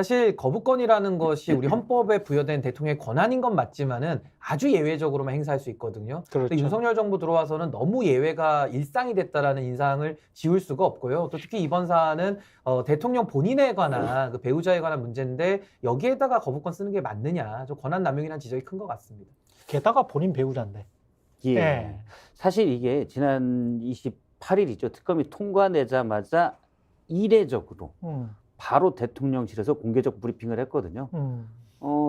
사실 거부권이라는 것이 우리 헌법에 부여된 대통령의 권한인 건 맞지만은 아주 예외적으로만 행사할 수 있거든요. 근데 그렇죠. 윤석열 정부 들어와서는 너무 예외가 일상이 됐다라는 인상을 지울 수가 없고요. 또 특히 이번 사안은 대통령 본인에 관한 그 배우자에 관한 문제인데 여기에다가 거부권 쓰는 게 맞느냐, 좀 권한 남용이라는 지적이 큰 것 같습니다. 게다가 본인 배우자인데. 예. 네. 사실 이게 지난 28일이죠. 특검이 통과되자마자 이례적으로 바로 대통령실에서 공개적 브리핑을 했거든요.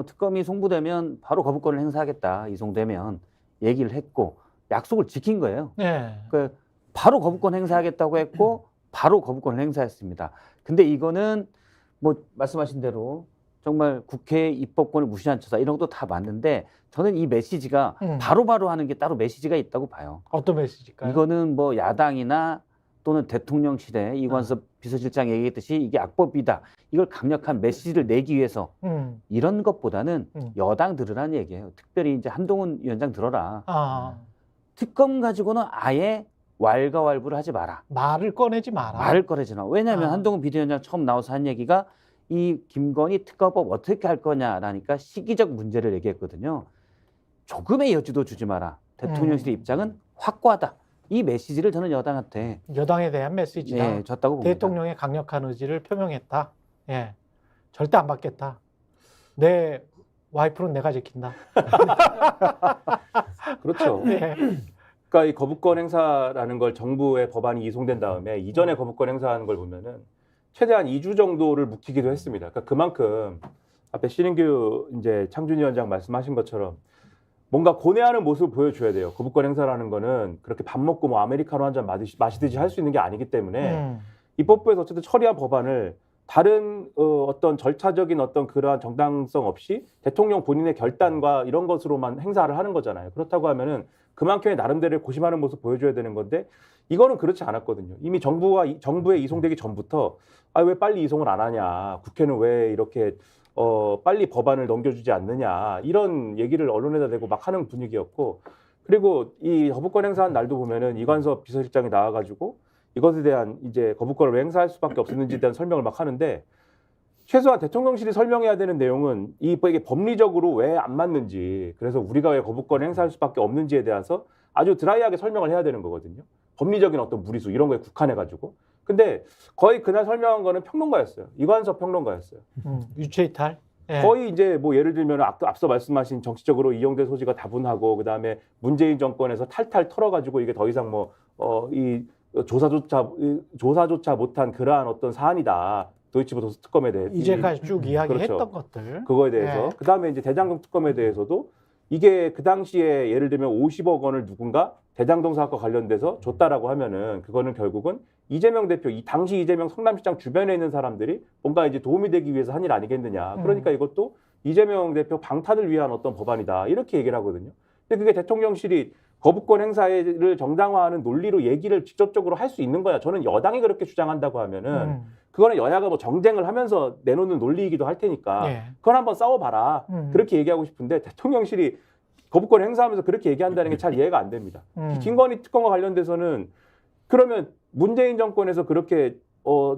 특검이 송부되면 바로 거부권을 행사하겠다, 이송되면 얘기를 했고 약속을 지킨 거예요. 네. 그러니까 바로 거부권 행사하겠다고 했고 바로 거부권을 행사했습니다. 근데 이거는 뭐 말씀하신 대로 정말 국회의 입법권을 무시한 처사 이런 것도 다 맞는데 저는 이 메시지가 바로바로 하는 게 따로 메시지가 있다고 봐요. 어떤 메시지일까요? 이거는 뭐 야당이나 또는 대통령실에 이관섭 비서실장이 얘기했듯이 이게 악법이다. 이걸 강력한 메시지를 내기 위해서 이런 것보다는 여당 들으라는 얘기예요. 특별히 이제 한동훈 위원장 들어라. 특검 가지고는 아예 왈가왈부를 하지 마라. 말을 꺼내지 마라. 말을 꺼내지 마. 왜냐하면 한동훈 비대위원장 처음 나와서 한 얘기가 이 김건희 특검법 어떻게 할 거냐라니까 시기적 문제를 얘기했거든요. 조금의 여지도 주지 마라. 대통령실의 입장은 확고하다. 이 메시지를 저는 여당한테 여당에 대한 메시지다. 예, 줬다고 봅니다. 대통령의 강력한 의지를 표명했다. 예, 절대 안 받겠다. 내 와이프는 내가 지킨다. 그렇죠. 예. 그러니까 이 거부권 행사라는 걸 정부의 법안이 이송된 다음에 이전에 거부권 행사하는 걸 보면은 최대한 2주 정도를 묵히기도 했습니다. 그러니까 그만큼 앞에 신인규 이제 창준위원장 말씀하신 것처럼 뭔가 고뇌하는 모습을 보여줘야 돼요. 거부권 행사라는 거는 그렇게 밥 먹고 뭐 아메리카노 한 잔 마시듯이 할 수 있는 게 아니기 때문에 입법부에서 어쨌든 처리한 법안을 다른 어떤 절차적인 어떤 그러한 정당성 없이 대통령 본인의 결단과 이런 것으로만 행사를 하는 거잖아요. 그렇다고 하면은 그만큼의 나름대로의 고심하는 모습 보여줘야 되는 건데 이거는 그렇지 않았거든요. 이미 정부에 이송되기 전부터 왜 빨리 이송을 안 하냐, 국회는 왜 이렇게 빨리 법안을 넘겨주지 않느냐 이런 얘기를 언론에다 대고 막 하는 분위기였고, 그리고 이 거부권 행사한 날도 보면은 이관섭 비서실장이 나와가지고 이것에 대한 이제 거부권을 왜 행사할 수밖에 없었는지에 대한 설명을 막 하는데 최소한 대통령실이 설명해야 되는 내용은 이게 법리적으로 왜 안 맞는지, 그래서 우리가 왜 거부권을 행사할 수밖에 없는지에 대해서 아주 드라이하게 설명을 해야 되는 거거든요. 법리적인 어떤 무리수 이런 거에 국한해가지고. 근데 거의 그날 설명한 거는 평론가였어요. 이관섭 평론가였어요. 유체이탈. 예. 거의 이제 뭐 예를 들면 앞서 말씀하신 정치적으로 이용될 소지가 다분하고 그다음에 문재인 정권에서 탈탈 털어가지고 이게 더 이상 이 조사조차 못한 그러한 어떤 사안이다. 도이치모터스 특검에 대해 이제까지 쭉 이야기했던 그렇죠. 것들. 그거에 대해서. 예. 그다음에 이제 대장동 특검에 대해서도 이게 그 당시에 예를 들면 50억 원을 누군가 대장동 사업과 관련돼서 줬다라고 하면은 그거는 결국은 이재명 대표, 이 당시 이재명 성남시장 주변에 있는 사람들이 뭔가 이제 도움이 되기 위해서 한 일 아니겠느냐. 그러니까 이것도 이재명 대표 방탄을 위한 어떤 법안이다. 이렇게 얘기를 하거든요. 근데 그게 대통령실이 거부권 행사를 정당화하는 논리로 얘기를 직접적으로 할 수 있는 거야. 저는 여당이 그렇게 주장한다고 하면은 그거는 여야가 뭐 정쟁을 하면서 내놓는 논리이기도 할 테니까 예. 그건 한번 싸워봐라. 그렇게 얘기하고 싶은데 대통령실이 거부권 행사하면서 그렇게 얘기한다는 게 잘 이해가 안 됩니다. 김건희 특검과 관련돼서는 그러면 문재인 정권에서 그렇게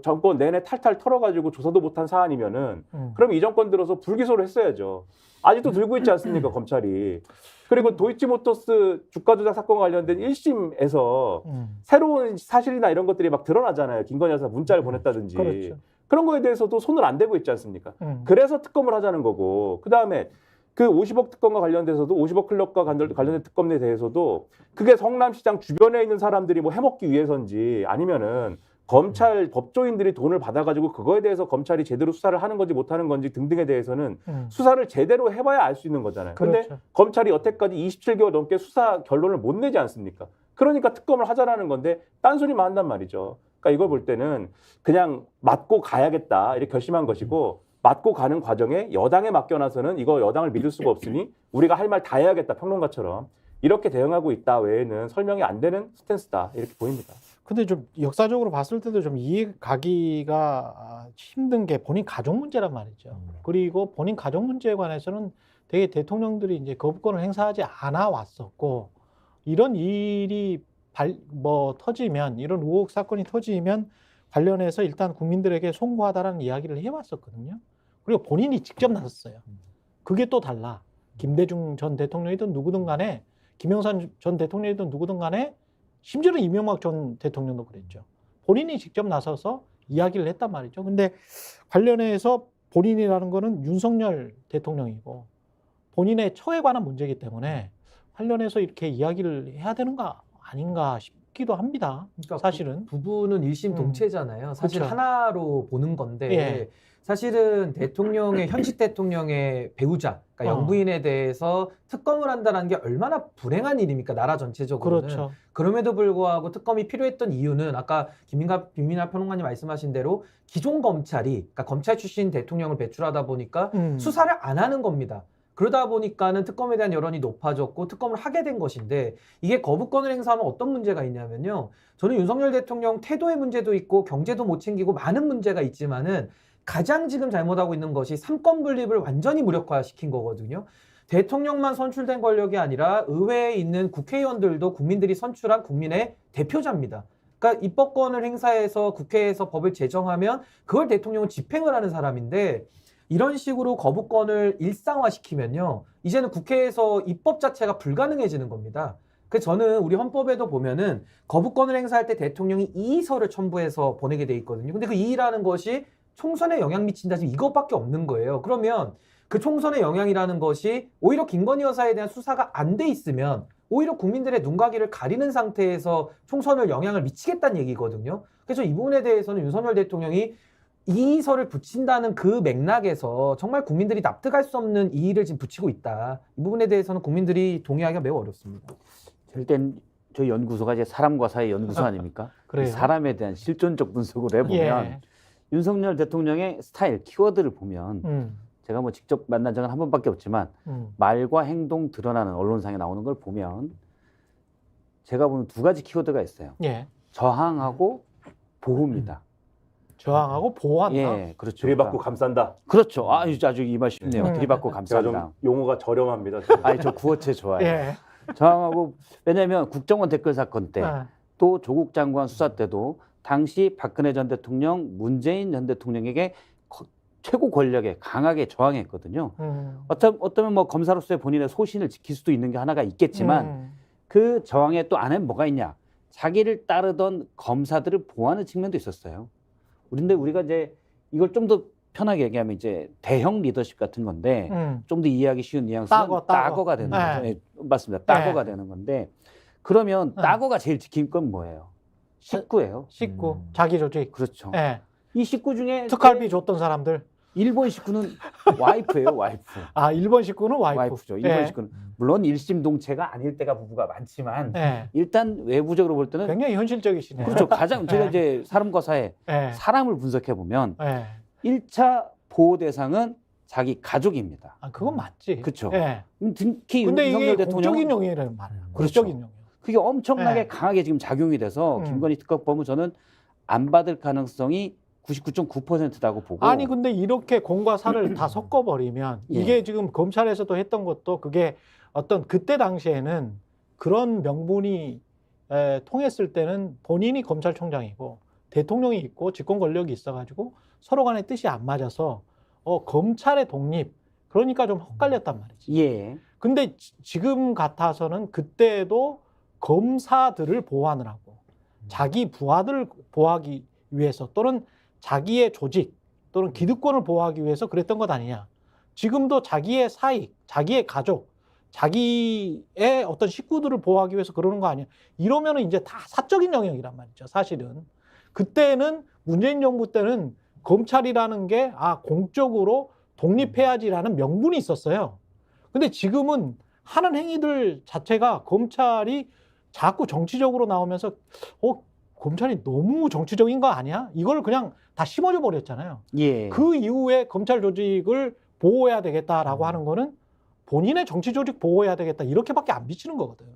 정권 내내 탈탈 털어가지고 조사도 못한 사안이면은 그럼 이 정권 들어서 불기소를 했어야죠. 아직도 들고 있지 않습니까, 검찰이. 그리고 도이치모터스 주가 조작 사건과 관련된 1심에서 새로운 사실이나 이런 것들이 막 드러나잖아요. 김건희 여사 문자를 보냈다든지. 그렇죠. 그런 거에 대해서도 손을 안 대고 있지 않습니까? 그래서 특검을 하자는 거고, 그다음에 그 50억 특검과 관련돼서도 50억 클럽과 관련된 특검에 대해서도 그게 성남시장 주변에 있는 사람들이 뭐 해먹기 위해서인지 아니면은 검찰 법조인들이 돈을 받아가지고 그거에 대해서 검찰이 제대로 수사를 하는 건지 못하는 건지 등등에 대해서는 수사를 제대로 해봐야 알 수 있는 거잖아요. 근데 그렇죠. 검찰이 여태까지 27개월 넘게 수사 결론을 못 내지 않습니까? 그러니까 특검을 하자라는 건데 딴소리만 한단 말이죠. 그러니까 이걸 볼 때는 그냥 맞고 가야겠다 이렇게 결심한 것이고, 맞고 가는 과정에 여당에 맡겨놔서는 이거 여당을 믿을 수가 없으니 우리가 할 말 다 해야겠다, 평론가처럼 이렇게 대응하고 있다 외에는 설명이 안 되는 스탠스다 이렇게 보입니다. 근데 좀 역사적으로 봤을 때도 좀 이해 가기가 힘든 게 본인 가족 문제란 말이죠. 그리고 본인 가족 문제에 관해서는 되게 대통령들이 이제 거부권을 행사하지 않아 왔었고, 이런 일이 터지면, 이런 의혹 사건이 터지면 관련해서 일단 국민들에게 송구하다라는 이야기를 해왔었거든요. 그리고 본인이 직접 나섰어요. 그게 또 달라. 김대중 전 대통령이든 누구든 간에 김영삼 전 대통령이든 누구든 간에 심지어는 이명박 전 대통령도 그랬죠. 본인이 직접 나서서 이야기를 했단 말이죠. 근데 관련해서 본인이라는 거는 윤석열 대통령이고 본인의 처에 관한 문제이기 때문에 관련해서 이렇게 이야기를 해야 되는 거 아닌가 싶기도 합니다. 그러니까 사실은. 부부는 일심동체잖아요. 사실 그렇죠. 하나로 보는 건데 예. 사실은 대통령의 현직 대통령의 배우자, 그러니까 영부인에 대해서 특검을 한다는 게 얼마나 불행한 일입니까? 나라 전체적으로는. 그렇죠. 그럼에도 불구하고 특검이 필요했던 이유는 아까 김민하 평론가님 말씀하신 대로 기존 검찰이, 그러니까 검찰 출신 대통령을 배출하다 보니까 수사를 안 하는 겁니다. 그러다 보니까는 특검에 대한 여론이 높아졌고 특검을 하게 된 것인데 이게 거부권을 행사하면 어떤 문제가 있냐면요. 저는 윤석열 대통령 태도의 문제도 있고 경제도 못 챙기고 많은 문제가 있지만은 가장 지금 잘못하고 있는 것이 삼권 분립을 완전히 무력화시킨 거거든요. 대통령만 선출된 권력이 아니라 의회에 있는 국회의원들도 국민들이 선출한 국민의 대표자입니다. 그러니까 입법권을 행사해서 국회에서 법을 제정하면 그걸 대통령은 집행을 하는 사람인데 이런 식으로 거부권을 일상화시키면요. 이제는 국회에서 입법 자체가 불가능해지는 겁니다. 그래서 저는 우리 헌법에도 보면은 거부권을 행사할 때 대통령이 이의서를 첨부해서 보내게 돼 있거든요. 근데 그 이의라는 것이 총선에 영향 미친다 지금 이것밖에 없는 거예요. 그러면 그 총선의 영향이라는 것이 오히려 김건희 여사에 대한 수사가 안 돼 있으면 오히려 국민들의 눈가기를 가리는 상태에서 총선을 영향을 미치겠다는 얘기거든요. 그래서 이 부분에 대해서는 윤석열 대통령이 이의서를 붙인다는 그 맥락에서 정말 국민들이 납득할 수 없는 이의를 지금 붙이고 있다. 이 부분에 대해서는 국민들이 동의하기가 매우 어렵습니다. 일단 저희 연구소가 이제 사람과 사회 연구소 아닙니까? 그래요. 이 사람에 대한 실존적 분석을 해보면 예. 윤석열 대통령의 스타일, 키워드를 보면 제가 뭐 직접 만난 적은 한 번밖에 없지만 말과 행동 드러나는 언론상에 나오는 걸 보면 제가 보는 두 가지 키워드가 있어요. 예. 저항하고 보호입니다. 저항하고 보호한다. 예, 그렇죠. 들이받고 감싼다. 그렇죠. 아주 이 말 쉽네요. 들이받고 제가 감싼다. 좀 용어가 저렴합니다. 아니 저 구어체 좋아해요. 예. 저항하고 왜냐하면 국정원 댓글 사건 때 아, 또 조국 장관 수사 때도 당시 박근혜 전 대통령, 문재인 전 대통령에게 최고 권력에 강하게 저항했거든요. 어쩌면 뭐 검사로서의 본인의 소신을 지킬 수도 있는 게 하나가 있겠지만 그 저항의 또 안에 뭐가 있냐? 자기를 따르던 검사들을 보호하는 측면도 있었어요. 근데 우리가 이제 이걸 좀 더 편하게 얘기하면 이제 대형 리더십 같은 건데 좀 더 이해하기 쉬운 뉘앙스는 따거가 되는 거죠. 예, 맞습니다. 따거가 되는 건데 그러면 따거가 제일 지킬 건 뭐예요? 식구예요. 식구, 자기 조직. 그렇죠. 예. 이 식구 중에 특활비 줬던 사람들. 일본 식구는 와이프예요, 와이프. 아, 일본 식구는 와이프. 와이프죠. 일본 예. 식구는 물론 일심동체가 아닐 때가 부부가 많지만 예. 일단 외부적으로 볼 때는 굉장히 현실적이시네요. 그렇죠. 가장 제가 이제 사람과 사회 예. 사람을 분석해 보면 예. 1차 보호 대상은 자기 가족입니다. 아, 그건 맞지. 그렇죠. 예. 특히 근데 윤석열 이게 대통령 공적인 용의라는 말이에요. 그렇죠. 공적인 용의. 그게 엄청나게 예. 강하게 지금 작용이 돼서 김건희 특검법은 저는 안 받을 가능성이 99.9%라고 보고 아니 근데 이렇게 공과 사를 다 섞어버리면 예. 이게 지금 검찰에서도 했던 것도 그게 어떤 그때 당시에는 그런 명분이 통했을 때는 본인이 검찰총장이고 대통령이 있고 집권 권력이 있어가지고 서로 간의 뜻이 안 맞아서 검찰의 독립 그러니까 좀 헛갈렸단 말이지. 예. 근데 지금 같아서는 그때도 검사들을 보호하느라고 자기 부하들을 보호하기 위해서 또는 자기의 조직 또는 기득권을 보호하기 위해서 그랬던 것 아니냐. 지금도 자기의 사익, 자기의 가족, 자기의 어떤 식구들을 보호하기 위해서 그러는 거 아니야. 이러면은 이제 다 사적인 영역이란 말이죠. 사실은. 그때는 문재인 정부 때는 검찰이라는 게 공적으로 독립해야지라는 명분이 있었어요. 근데 지금은 하는 행위들 자체가 검찰이 자꾸 정치적으로 나오면서 검찰이 너무 정치적인 거 아니야? 이걸 그냥 다 심어줘 버렸잖아요. 예. 그 이후에 검찰 조직을 보호해야 되겠다라고 하는 거는 본인의 정치 조직 보호해야 되겠다 이렇게밖에 안 비치는 거거든.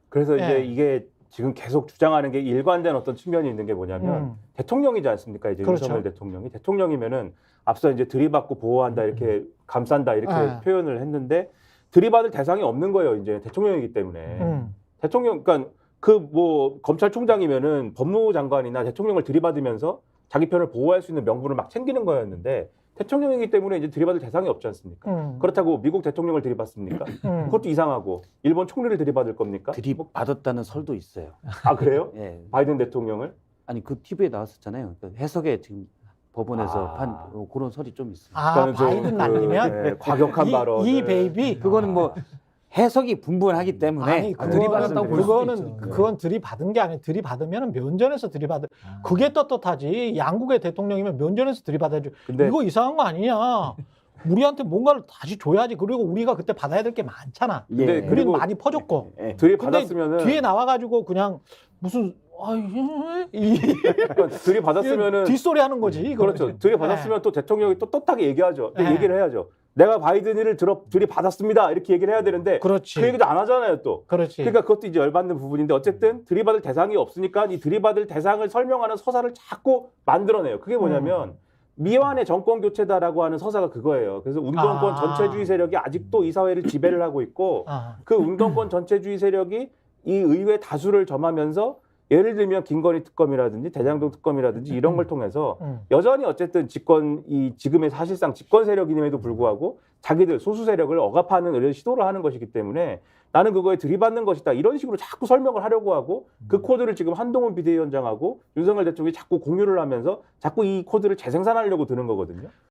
그래서 이제 예. 이게 지금 계속 주장하는 게 일관된 어떤 측면이 있는 게 뭐냐면 대통령이지 않습니까? 이제 그렇죠. 윤석열 대통령이 대통령이면은 앞서 이제 들이받고 보호한다 이렇게 감싼다 이렇게 표현을 했는데 들이받을 대상이 없는 거예요. 이제 대통령이기 때문에 대통령 그러니까 그 뭐 검찰총장이면은 법무장관이나 대통령을 들이받으면서 자기 편을 보호할 수 있는 명분을 막 챙기는 거였는데 대통령이기 때문에 이제 들이받을 대상이 없지 않습니까? 그렇다고 미국 대통령을 들이받습니까? 그것도 이상하고 일본 총리를 들이받을 겁니까? 들이받았다는 설도 있어요. 아 그래요? 예. 바이든 대통령을? 아니 그 TV에 나왔었잖아요. 그 해석에 지금 법원에서 아. 판 그런 설이 좀 있어요. 아, 그러니까는 좀 바이든 날리면 네, 과격한 발언. 이 베이비 그거는 뭐 해석이 분분하기 때문에 아니 들이받았다고 볼 수도 그거는 있죠. 그건 들이받은 게 아니에요. 들이받으면 면전에서 들이받을 그게 떳떳하지. 양국의 대통령이면 면전에서 들이받아야죠. 근데 이거 이상한 거 아니냐. 우리한테 뭔가를 다시 줘야지. 그리고 우리가 그때 받아야 될 게 많잖아. 근데 예. 우리는 그리고 많이 퍼줬고. 예. 들이받았으면은 뒤에 나와가지고 그냥 무슨 들이받았으면은 뒷소리 하는 거지. 이거. 그렇죠. 들이받았으면 또 대통령이 또 떳하게 얘기하죠. 네. 얘기를 해야죠. 내가 바이든을 들이받았습니다. 이렇게 얘기를 해야 되는데 그렇지. 그 얘기도 안 하잖아요, 또. 그렇지. 그러니까 그것도 이제 열받는 부분인데 어쨌든 들이받을 대상이 없으니까 이 들이받을 대상을 설명하는 서사를 자꾸 만들어내요. 그게 뭐냐면 미완의 정권 교체다라고 하는 서사가 그거예요. 그래서 운동권 아. 전체주의 세력이 아직도 이 사회를 지배를 하고 있고 아. 그 운동권 전체주의 세력이 이 의회 다수를 점하면서 예를 들면 김건희 특검이라든지 대장동 특검이라든지 이런 걸 통해서 여전히 어쨌든 지금의 사실상 집권 세력임에도 불구하고 자기들 소수 세력을 억압하는 이런 시도를 하는 것이기 때문에 나는 그거에 들이받는 것이다. 이런 식으로 자꾸 설명을 하려고 하고 그 코드를 지금 한동훈 비대위원장하고 윤석열 대통령이 자꾸 공유를 하면서 자꾸 이 코드를 재생산하려고 드는 거거든요.